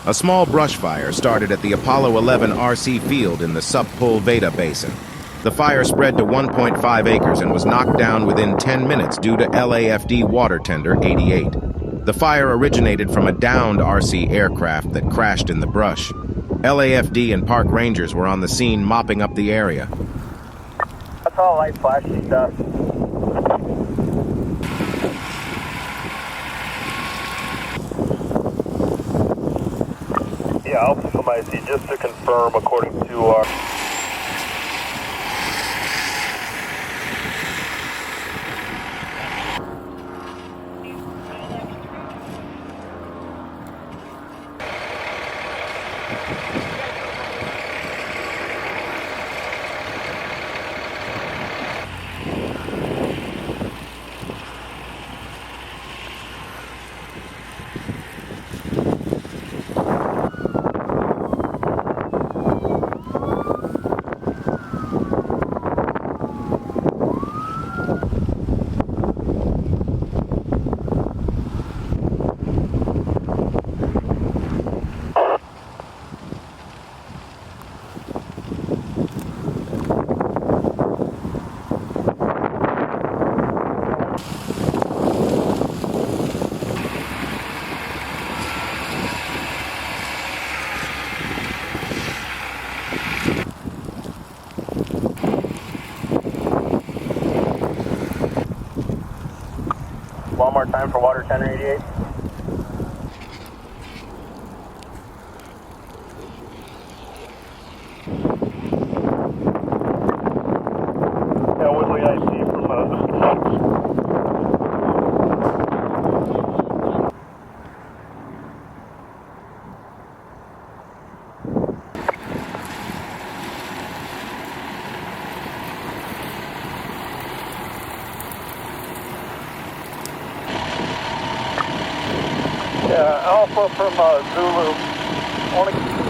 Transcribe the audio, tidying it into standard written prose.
A small brush fire started at the Apollo 11 RC field in the Sepulveda Basin. The fire spread to 1.5 acres and was knocked down within 10 minutes due to LAFD WT88. The fire originated from a downed RC aircraft that crashed in the brush. LAFD and Park Rangers were on the scene mopping up the area. That's all light flashy stuff. Yeah, Alpha from IC, just to confirm, according to our... One more time for water 1088. Yeah, Woodley IC from Yeah, Alpha from Zulu.